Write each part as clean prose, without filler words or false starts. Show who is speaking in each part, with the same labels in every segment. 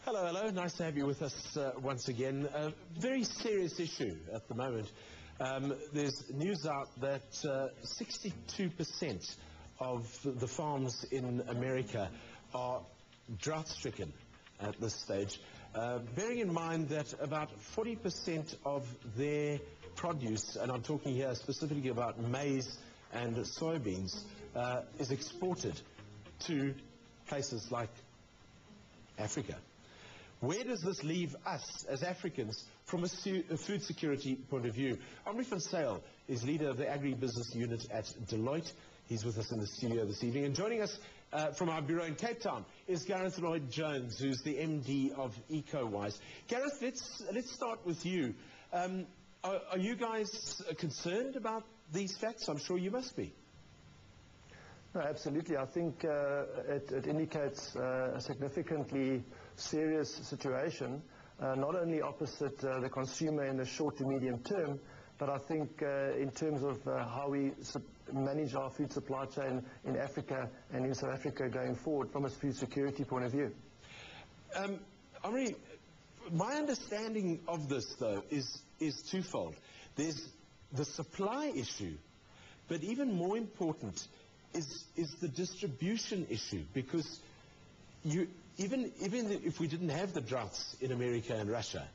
Speaker 1: Hello, hello. Nice to have you with us once again. A very serious issue at the moment. There's news out that 62% of the farms in America are drought-stricken at this stage, bearing in mind that about 40% of their produce, and I'm talking here specifically about maize and soybeans, is exported to places like Africa. Where does this leave us as Africans from a food security point of view? Omri Van Zyl is leader of the agribusiness unit at Deloitte. He's with us in the studio this evening. And joining us from our bureau in Cape Town is Gareth Lloyd-Jones, who's the MD of EcoWise. Gareth, let's start with you. Are you guys concerned about these facts? I'm sure you must be.
Speaker 2: No, absolutely. I think it indicates a significantly serious situation, not only opposite the consumer in the short to medium term, but I think in terms of how we manage our food supply chain in Africa and in South Africa going forward from a food security point of view.
Speaker 1: Omri, my understanding of this, though, is twofold. There's the supply issue, but even more important is the distribution issue, because even if we didn't have the droughts in America and Russia,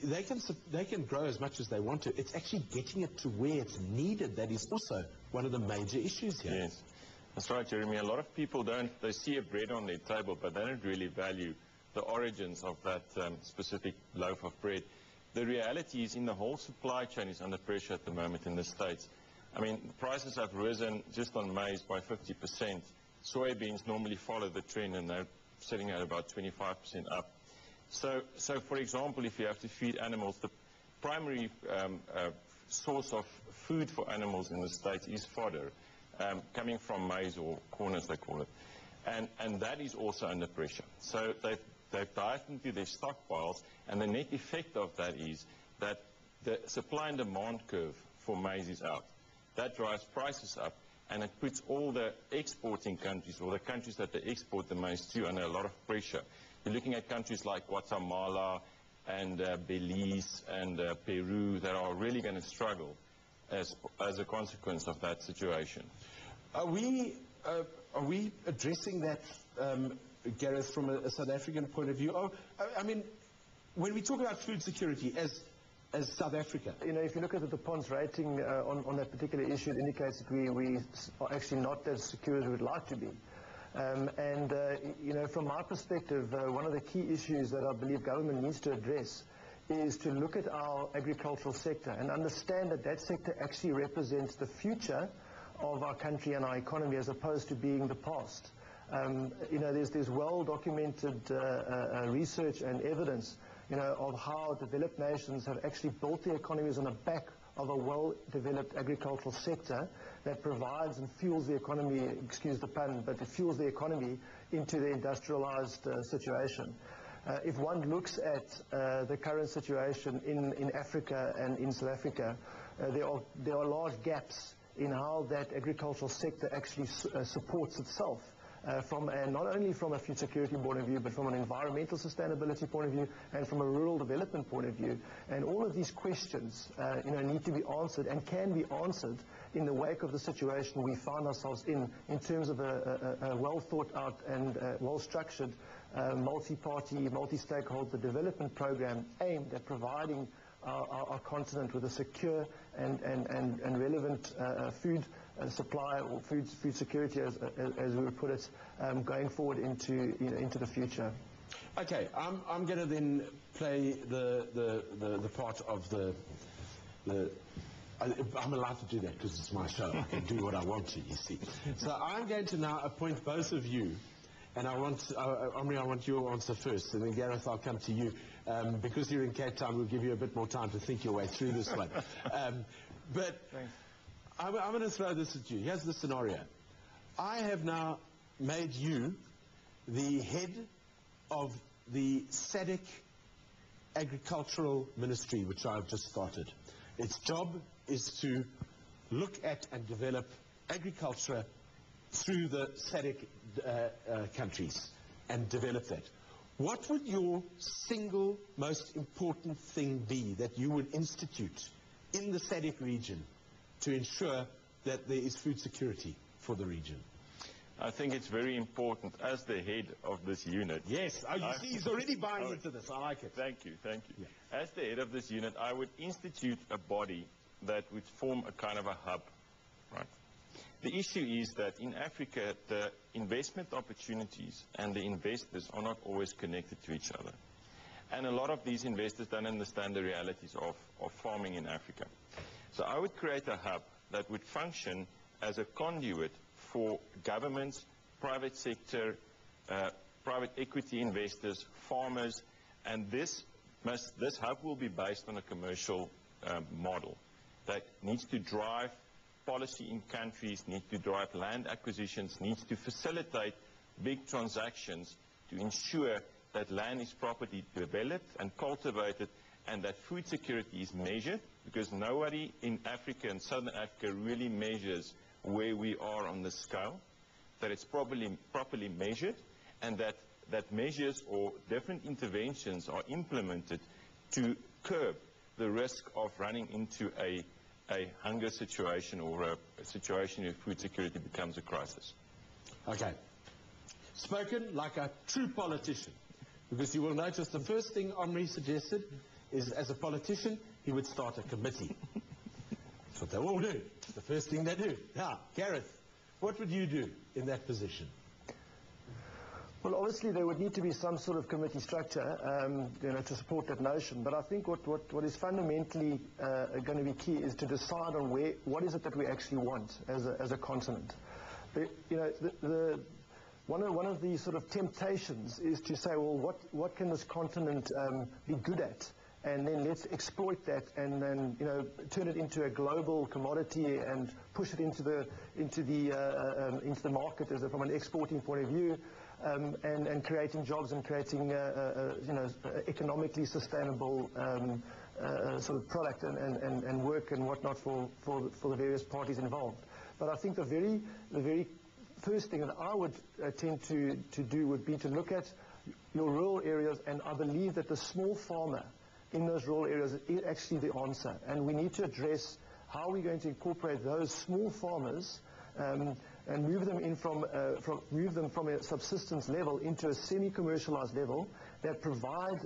Speaker 1: they can grow as much as they want to. It's actually getting it to where it's needed that is also one of the major issues here.
Speaker 3: Yes, that's right, Jeremy. A lot of people they see a bread on their table, but they don't really value the origins of that specific loaf of bread. The reality is, the whole supply chain is under pressure at the moment in the States. I mean, prices have risen just on maize by 50%. Soybeans normally follow the trend, and they're sitting at about 25% up. So for example, if you have to feed animals, the primary source of food for animals in the States is fodder, coming from maize or corn, as they call it. And that is also under pressure. So they've dived into their stockpiles, and the net effect of that is that the supply and demand curve for maize is out. That drives prices up, and it puts all the exporting countries, or the countries that they export the maize to, under a lot of pressure. You're looking at countries like Guatemala and Belize and Peru that are really going to struggle as a consequence of that situation.
Speaker 1: Are we addressing that, Gareth, from a South African point of view? I mean, when we talk about food security as South Africa,
Speaker 2: if you look at the DuPont's rating on that particular issue, it indicates that we are actually not as secure as we would like to be. From my perspective, one of the key issues that I believe government needs to address is to look at our agricultural sector and understand that that sector actually represents the future of our country and our economy, as opposed to being the past. There's well-documented research and evidence of how developed nations have actually built their economies on the back of a well-developed agricultural sector that provides and fuels the economy, excuse the pun, but it fuels the economy into the industrialized situation. If one looks at the current situation in Africa and in South Africa, there are large gaps in how that agricultural sector actually supports itself. Not only from a food security point of view, but from an environmental sustainability point of view and from a rural development point of view. And all of these questions need to be answered and can be answered in the wake of the situation we find ourselves in terms of a well-thought-out and well-structured multi-party, multi-stakeholder development program aimed at providing our continent with a secure and relevant food supply, or food security, as we would put it, going forward into the future.
Speaker 1: Okay, I'm going to then play the part of the I'm allowed to do that because it's my show. I can do what I want to, you see. So I'm going to now appoint both of you, and Omri, I want your answer first, and then Gareth, I'll come to you. Because you're in Cape Town, we'll give you a bit more time to think your way through this one. But
Speaker 2: thanks.
Speaker 1: I'm going to throw this at you. Here's the scenario. I have now made you the head of the SADC Agricultural Ministry, which I've just started. Its job is to look at and develop agriculture through the SADC countries and develop that. What would your single most important thing be that you would institute in the SADC region to ensure that there is food security for the region?
Speaker 3: I think it's very important as the head of this unit.
Speaker 1: Yes, oh, you see, he's already buying into this. I like it.
Speaker 3: Thank you, thank you.
Speaker 1: Yeah.
Speaker 3: As the head of this unit, I would institute a body that would form a kind of a hub, right? The issue is that in Africa, the investment opportunities and the investors are not always connected to each other. And a lot of these investors don't understand the realities of farming in Africa. So I would create a hub that would function as a conduit for governments, private sector, private equity investors, farmers, and this hub will be based on a commercial model that needs to drive policy in countries, needs to drive land acquisitions, needs to facilitate big transactions to ensure that land is properly developed and cultivated and that food security is measured, because nobody in Africa and Southern Africa really measures where we are on the scale, that it's properly measured, and that measures or different interventions are implemented to curb the risk of running into a hunger situation or a situation where food security becomes a crisis.
Speaker 1: Okay. Spoken like a true politician, because you will notice the first thing Omri suggested is, as a politician, he would start a committee. That's what they all do. It's the first thing they do. Now, Gareth, what would you do in that position?
Speaker 2: Well, obviously there would need to be some sort of committee structure, to support that notion. But I think what is fundamentally going to be key is to decide on what is it that we actually want as a continent. One of the sort of temptations is to say, well, what can this continent be good at? And then let's exploit that and then turn it into a global commodity and push it into the market from an exporting point of view. And creating jobs and creating economically sustainable sort of product and work and whatnot for the various parties involved. But I think the very first thing that I would tend to do would be to look at your rural areas, and I believe that the small farmer in those rural areas is actually the answer. And we need to address how we're going to incorporate those small farmers and move them from a subsistence level into a semi-commercialized level that provide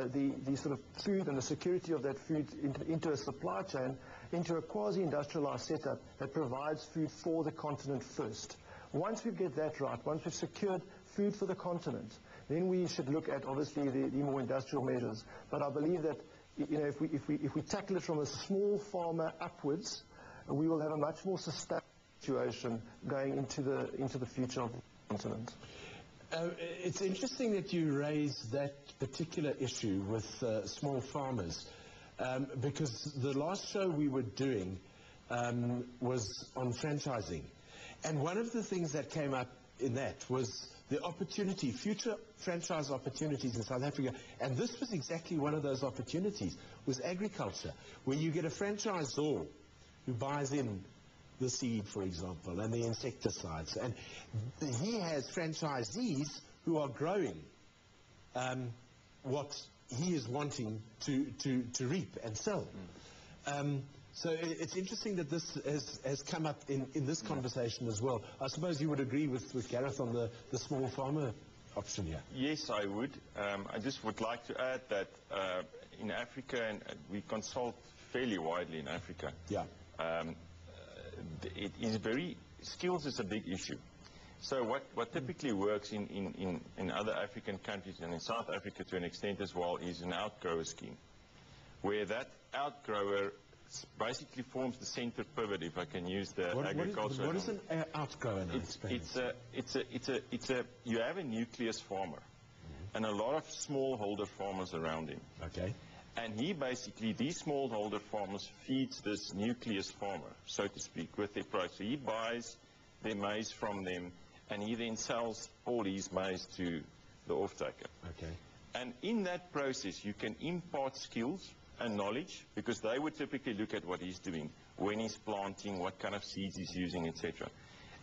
Speaker 2: the sort of food and the security of that food into a supply chain, into a quasi-industrialized setup that provides food for the continent first. Once we get that right, once we've secured food for the continent, then we should look at obviously the more industrial measures. But I believe that if we tackle it from a small farmer upwards, we will have a much more sustainable situation going into the future of the continent.
Speaker 1: It's interesting that you raise that particular issue with small farmers, because the last show we were doing was on franchising, and one of the things that came up in that was the opportunity, future franchise opportunities in South Africa, and this was exactly one of those opportunities, was agriculture, where you get a franchisor who buys in the seed, for example, and the insecticides, and he has franchisees who are growing what he is wanting to reap and sell. So it's interesting that this has come up in this conversation as well. I suppose you would agree with Gareth on the small farmer option here.
Speaker 3: Yes, I would. I just would like to add that in Africa, and we consult fairly widely in Africa, it is skills is a big issue. So what typically works in other African countries and in South Africa to an extent as well is an outgrower scheme, where that outgrower basically forms the center pivot, if I can use the agricultural.
Speaker 1: What is an outgrower now?
Speaker 3: You have a nucleus farmer and a lot of smallholder farmers around him.
Speaker 1: Okay.
Speaker 3: And he basically, these smallholder farmers feeds this nucleus farmer, so to speak, with their products. So he buys their maize from them, and he then sells all his maize to the off-taker.
Speaker 1: Okay.
Speaker 3: And in that process, you can impart skills and knowledge, because they would typically look at what he's doing, when he's planting, what kind of seeds he's using, etc.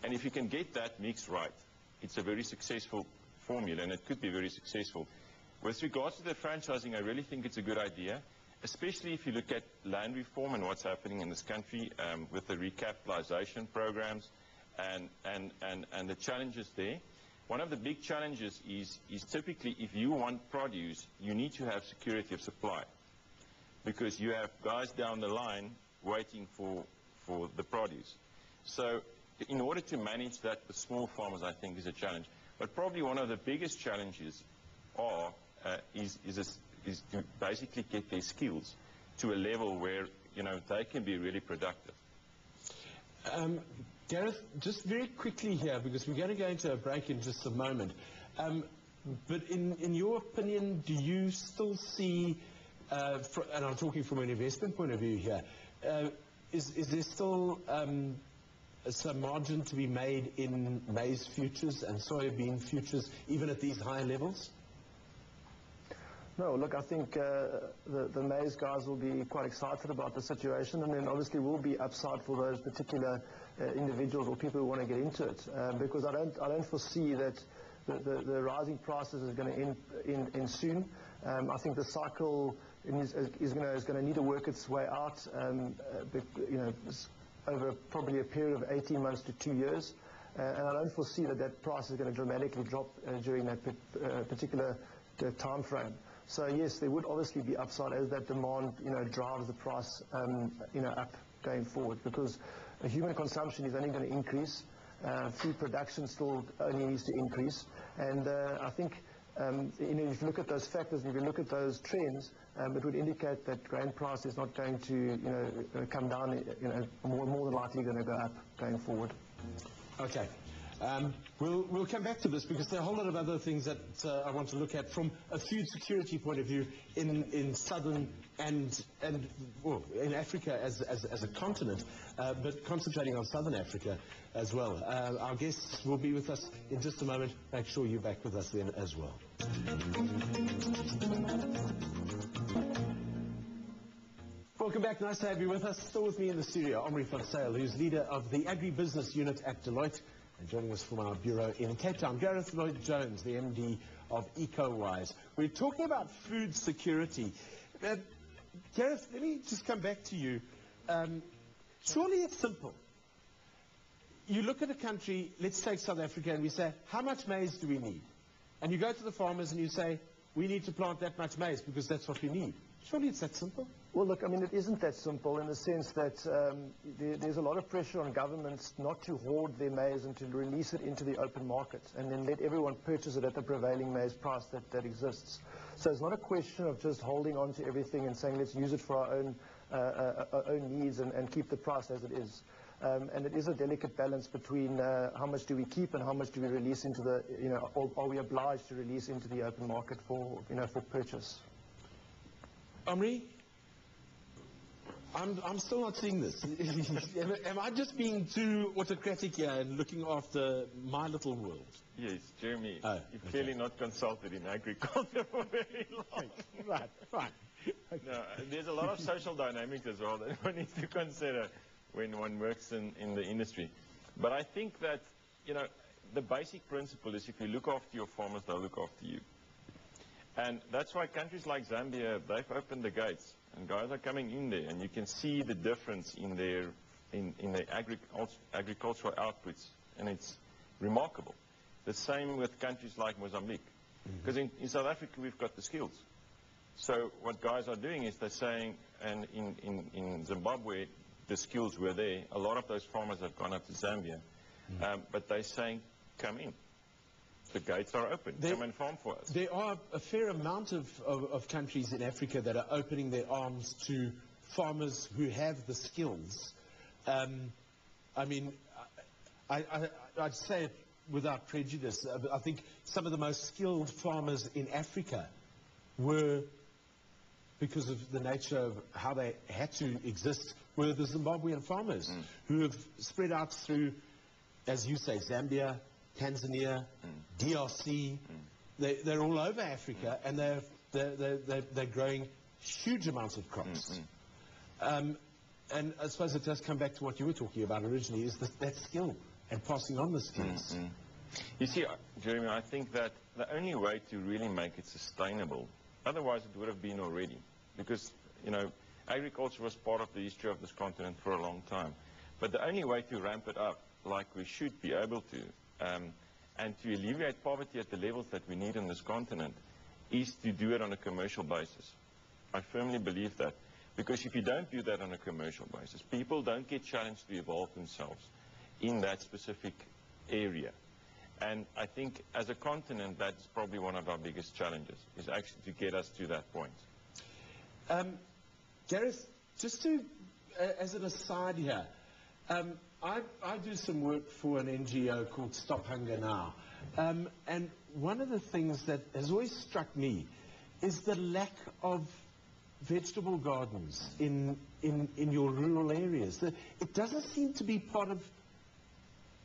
Speaker 3: And if you can get that mix right, it's a very successful formula, and it could be very successful. With regards to the franchising, I really think it's a good idea, especially if you look at land reform and what's happening in this country with the recapitalization programs and the challenges there. One of the big challenges is typically if you want produce, you need to have security of supply, because you have guys down the line waiting for the produce. So in order to manage that, the small farmers, I think, is a challenge. But probably one of the biggest challenges is to basically get their skills to a level where, you know, they can be really productive.
Speaker 1: Gareth, just very quickly here, because we're going to go into a break in just a moment. But in your opinion, do you still see, and I'm talking from an investment point of view here, is there still some margin to be made in maize futures and soybean futures, even at these higher levels?
Speaker 2: No, look, I think the maize guys will be quite excited about the situation, and then obviously will be upside for those particular individuals or people who want to get into it, because I don't foresee that the rising prices is going to end soon. I think the cycle is going to need to work its way out, you know, over probably a period of 18 months to 2 years, and I don't foresee that price is going to dramatically drop during that particular time frame. So yes, there would obviously be upside as that demand, you know, drives the price, you know, up going forward, because human consumption is only going to increase. Food production still only needs to increase, and I think, you know, if you look at those factors and if you look at those trends, it would indicate that grain price is not going to, you know, come down. You know, more than likely going to go up going forward.
Speaker 1: Okay. We'll come back to this, because there are a whole lot of other things that I want to look at from a food security point of view in southern and well, in Africa as a continent, but concentrating on southern Africa as well. Our guests will be with us in just a moment. Make sure you're back with us then as well. Welcome back. Nice to have you with us. Still with me in the studio, Omri Van Zyl, who's leader of the agribusiness unit at Deloitte, and joining us from our bureau in Cape Town, Gareth Lloyd-Jones, the MD of EcoWise. We're talking about food security. Gareth, let me just come back to you. Surely it's simple. You look at a country, let's take South Africa, and we say, how much maize do we need? And you go to the farmers and you say, we need to plant that much maize because that's what we need. Surely it's that simple?
Speaker 2: Well, look, I mean, it isn't that simple in the sense that there's a lot of pressure on governments not to hoard their maize and to release it into the open market and then let everyone purchase it at the prevailing maize price that exists. So it's not a question of just holding on to everything and saying let's use it for our own needs and keep the price as it is. And it is a delicate balance between how much do we keep and how much do we release into the, you know, or are we obliged to release into the open market for, you know, for purchase.
Speaker 1: Omri, I'm still not seeing this. Am I just being too autocratic here and looking after my little world?
Speaker 3: Yes, Jeremy, you've clearly not consulted in agriculture for very long.
Speaker 1: Right, fine. Okay.
Speaker 3: No, there's a lot of social dynamics as well that one needs to consider when one works in the industry. But I think that, you know, the basic principle is if you look after your farmers, they'll look after you. And that's why countries like Zambia, they've opened the gates, and guys are coming in there, and you can see the difference in their agricultural outputs, and it's remarkable. The same with countries like Mozambique, because in South Africa we've got the skills. So what guys are doing is they're saying, and in Zimbabwe the skills were there. A lot of those farmers have gone up to Zambia, but they're saying, come in. The gates are open. Come and farm for us.
Speaker 1: There are a fair amount of countries in Africa that are opening their arms to farmers who have the skills. I mean, I'd say it without prejudice. I think some of the most skilled farmers in Africa were, because of the nature of how they had to exist, were the Zimbabwean farmers who have spread out through, as you say, Zambia, Tanzania, DRC. They're all over Africa, and they're growing huge amounts of crops. And I suppose it does come back to what you were talking about originally, is that skill and passing on the skills.
Speaker 3: You see, Jeremy, I think that the only way to really make it sustainable, otherwise it would have been already, because, you know, agriculture was part of the history of this continent for a long time. But the only way to ramp it up, like we should be able to, and to alleviate poverty at the levels that we need on this continent, is to do it on a commercial basis. I firmly believe that. Because if you don't do that on a commercial basis, people don't get challenged to evolve themselves in that specific area. And I think as a continent, that's probably one of our biggest challenges, is actually to get us to that point.
Speaker 1: Gareth, just to, as an aside here, I do some work for an NGO called Stop Hunger Now. And one of the things that has always struck me is the lack of vegetable gardens in your rural areas. It doesn't seem to be part of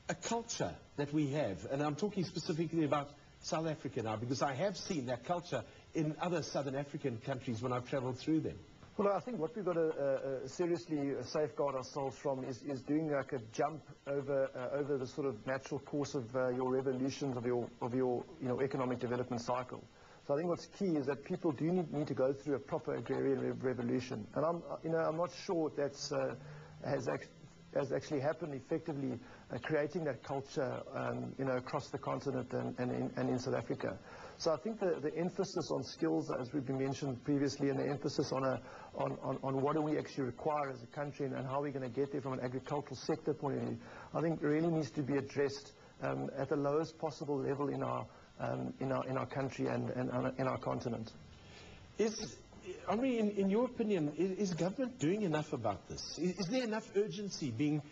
Speaker 1: a culture that we have, and I'm talking specifically about South Africa now, because I have seen that culture in other Southern African countries when I've traveled through them.
Speaker 2: Well, I think what we've got to seriously safeguard ourselves from is doing like a jump over the sort of natural course of your revolutions of your economic development cycle. So I think what's key is that people do need to go through a proper agrarian revolution, and I'm not sure that's has actually happened effectively, creating that culture across the continent and in South Africa. So I think the emphasis on skills, as we've been mentioned previously, and the emphasis on what do we actually require as a country and how we're going to get there from an agricultural sector point of view, I think really needs to be addressed at the lowest possible level in our country and in our continent.
Speaker 1: Omri, in your opinion, is government doing enough about this? Is there enough urgency being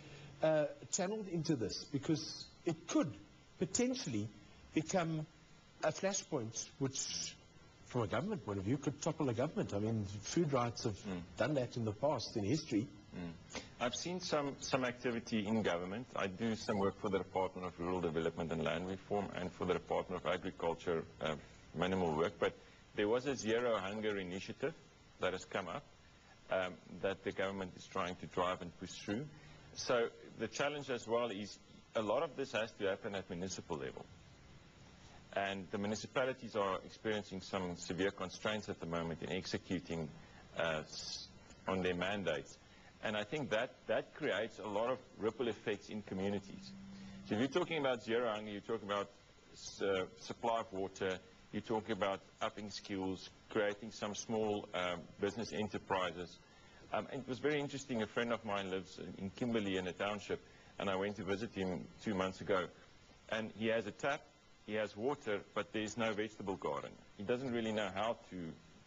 Speaker 1: channeled into this? Because it could potentially become a flashpoint which, from a government point of view, could topple a government. I mean, food rights have done that in the past, in history.
Speaker 3: I've seen some activity in government. I do some work for the Department of Rural Development and Land Reform and for the Department of Agriculture, minimal work. But there was a zero hunger initiative that has come up that the government is trying to drive and push through. So the challenge as well is a lot of this has to happen at municipal level. And the municipalities are experiencing some severe constraints at the moment in executing on their mandates. And I think that creates a lot of ripple effects in communities. So if you're talking about zero hunger, you're talking about supply of water, you're talking about upping skills, creating some small business enterprises. And it was very interesting. A friend of mine lives in Kimberley in a township, and I went to visit him 2 months ago. And he has a tap, he has water, but there's no vegetable garden. He doesn't really know how to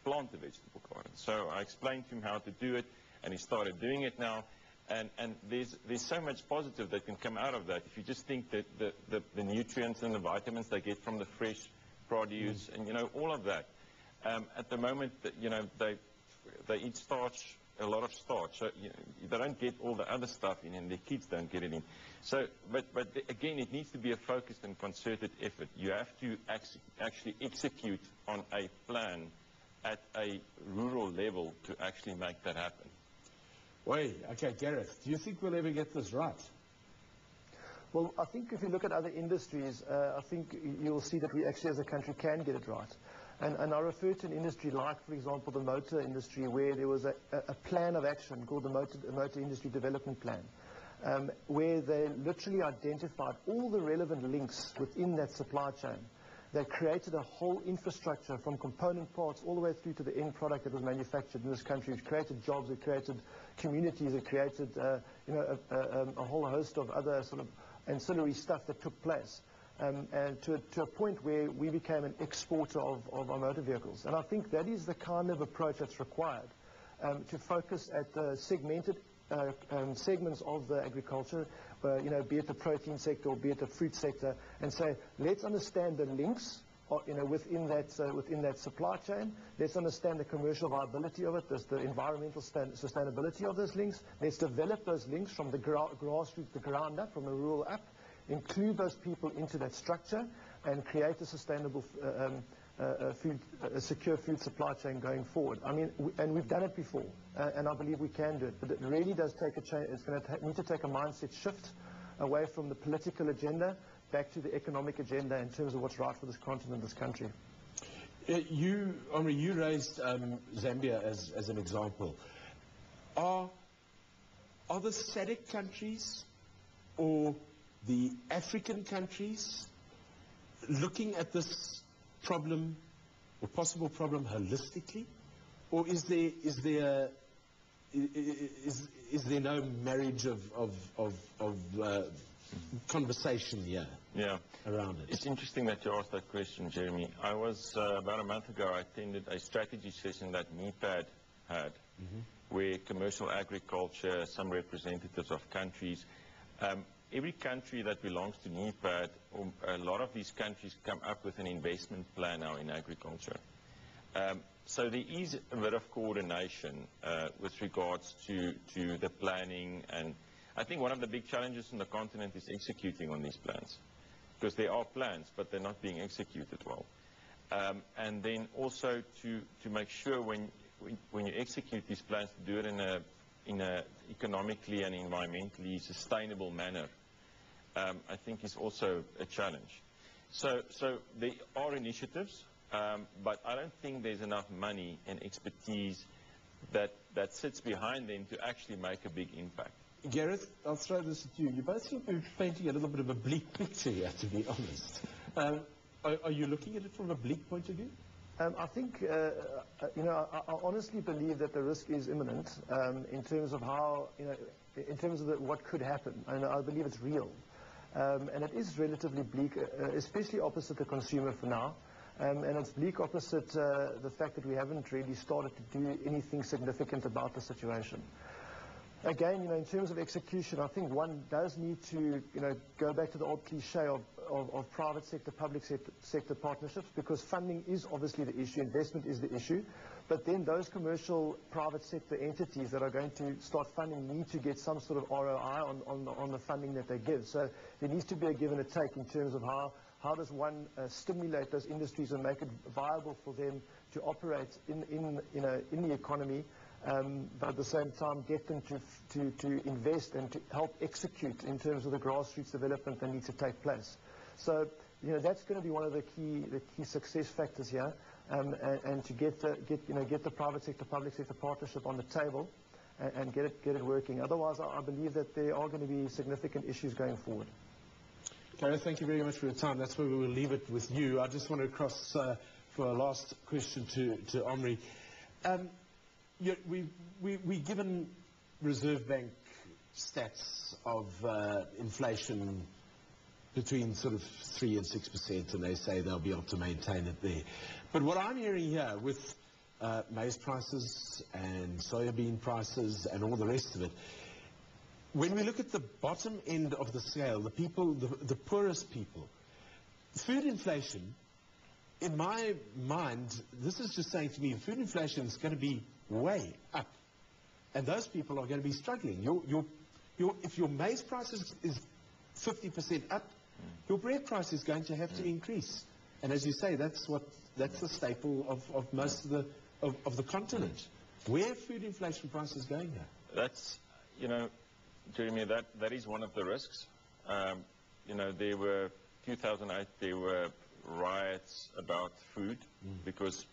Speaker 3: plant a vegetable garden. So I explained to him how to do it, and he started doing it now. And there's so much positive that can come out of that. If you just think that the nutrients and the vitamins they get from the fresh produce and, all of that. At the moment, they eat starch, a lot of starch. So they don't get all the other stuff in, and their kids don't get it in. So, but again, it needs to be a focused and concerted effort. You have to actually execute on a plan at a rural level to actually make that happen.
Speaker 1: Wait, okay, Gareth, do you think we'll ever get this right?
Speaker 2: Well, I think if you look at other industries, I think you'll see that we actually as a country can get it right. And I refer to an industry like, for example, the motor industry, where there was a plan of action called the Motor Industry Development Plan, where they literally identified all the relevant links within that supply chain. They created a whole infrastructure from component parts all the way through to the end product that was manufactured in this country. It created jobs, it created communities, it created a whole host of other sort of ancillary stuff that took place. And to a point where we became an exporter of our motor vehicles. And I think that is the kind of approach that's required to focus at the segmented segments of the agriculture, be it the protein sector or be it the fruit sector, and say, let's understand the links within that supply chain. Let's understand the commercial viability of it, the environmental sustainability of those links. Let's develop those links from the grassroots, the ground up, from the rural up, include those people into that structure, and create a sustainable secure food supply chain going forward. I mean, and we've done it before, and I believe we can do it. But it really does take a change. It's going to need to take a mindset shift away from the political agenda back to the economic agenda in terms of what's right for this continent, this country.
Speaker 1: Omri, you raised Zambia as an example. Are the SADC countries or the African countries looking at this problem or possible problem holistically, or is there no marriage of conversation here around it?
Speaker 3: It's interesting that you asked that question, Jeremy. I was, about a month ago, I attended a strategy session that NEPAD had, where commercial agriculture, some representatives of countries, every country that belongs to NEPAD, a lot of these countries come up with an investment plan now in agriculture. So there is a bit of coordination with regards to the planning, and I think one of the big challenges in the continent is executing on these plans, because there are plans, but they're not being executed well. And then also to make sure when you execute these plans, to do it in a economically and environmentally sustainable manner, I think is also a challenge. So there are initiatives, but I don't think there's enough money and expertise that sits behind them to actually make a big impact.
Speaker 1: Gareth, I'll throw this at you. You both seem to be painting a little bit of a bleak picture here, to be honest. Are you looking at it from a bleak point of view?
Speaker 2: I think, I honestly believe that the risk is imminent in terms of how, in terms of what could happen. And I believe it's real. And it is relatively bleak, especially opposite the consumer for now. And it's bleak opposite the fact that we haven't really started to do anything significant about the situation. Again, in terms of execution, I think one does need to, go back to the old cliche of private sector, public sector partnerships, because funding is obviously the issue, investment is the issue, but then those commercial private sector entities that are going to start funding need to get some sort of ROI on the funding that they give. So there needs to be a give and a take in terms of how does one stimulate those industries and make it viable for them to operate in the economy, but at the same time get them to invest and to help execute in terms of the grassroots development that needs to take place. So that's going to be one of the key success factors here, and to get the private sector public sector partnership on the table and get it working. Otherwise, I believe that there are going to be significant issues going forward.
Speaker 1: Gareth, thank you very much for your time. That's where we will leave it with you. I just want to cross for a last question to Omri. We're given Reserve Bank stats of inflation between sort of 3 and 6%, and they say they'll be able to maintain it there. But what I'm hearing here with maize prices and soybean prices and all the rest of it, when we look at the bottom end of the scale, the people, the poorest people, food inflation, in my mind, this is just saying to me, food inflation is going to be way up, and those people are going to be struggling. If your maize price is 50% up, your bread price is going to have to increase. And as you say, that's the staple of most of the continent. Where are food inflation prices going now?
Speaker 3: That's, Jeremy, that is one of the risks. There were 2008. There were riots about food because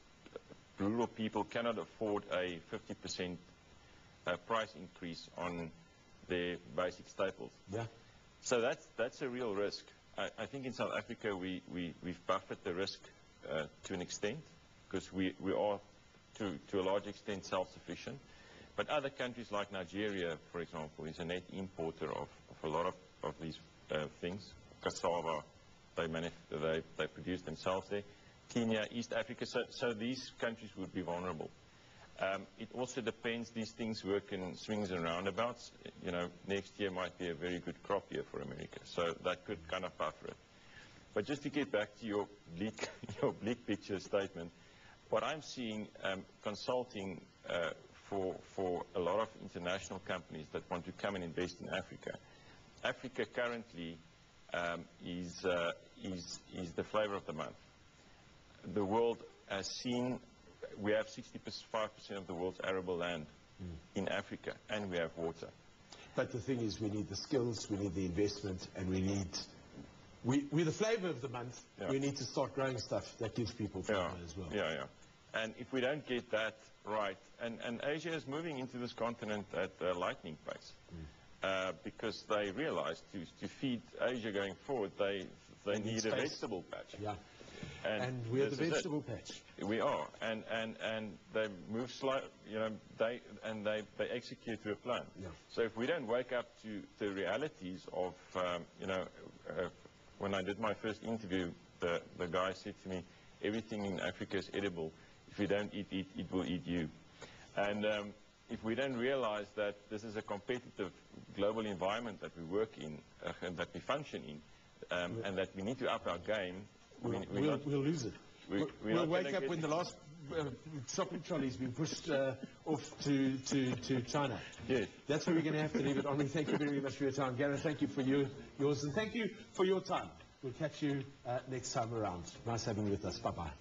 Speaker 3: rural people cannot afford a 50% price increase on their basic staples.
Speaker 1: Yeah.
Speaker 3: So that's a real risk. I think in South Africa we've buffered the risk to an extent, because we are to a large extent self-sufficient. But other countries like Nigeria, for example, is a net importer of a lot of these things. Cassava, they produce themselves there. Kenya, East Africa, so these countries would be vulnerable. It also depends, these things work in swings and roundabouts. Next year might be a very good crop year for America, so that could kind of buffer it. But just to get back to your bleak picture statement, what I'm seeing consulting for a lot of international companies that want to come and invest in Africa. Africa currently is the flavor of the month. The world has seen, we have 65% of the world's arable land in Africa, and we have water.
Speaker 1: But the thing is, we need the skills, we need the investment, and we're the flavor of the month.
Speaker 3: Yeah.
Speaker 1: We need to start growing stuff that gives people flavor as well.
Speaker 3: Yeah. And if we don't get that right, and Asia is moving into this continent at a lightning pace, because they realize to feed Asia going forward, they need a vegetable patch.
Speaker 1: Yeah. And we're the vegetable patch.
Speaker 3: We are, and they move slow, they execute to a plan.
Speaker 1: Yeah.
Speaker 3: So if we don't wake up to the realities of, when I did my first interview, the guy said to me, everything in Africa is edible. If you don't eat it, it will eat you. And if we don't realize that this is a competitive global environment that we work in, and that we function in, and that we need to up our game,
Speaker 1: we'll lose it. We'll wake up when the last shopping trolley's been pushed off to China.
Speaker 3: Yes.
Speaker 1: That's where we're going to have to leave it. Omri, thank you very much for your time. Gareth, thank you for yours, and thank you for your time. We'll catch you next time around. Nice having you with us. Bye-bye.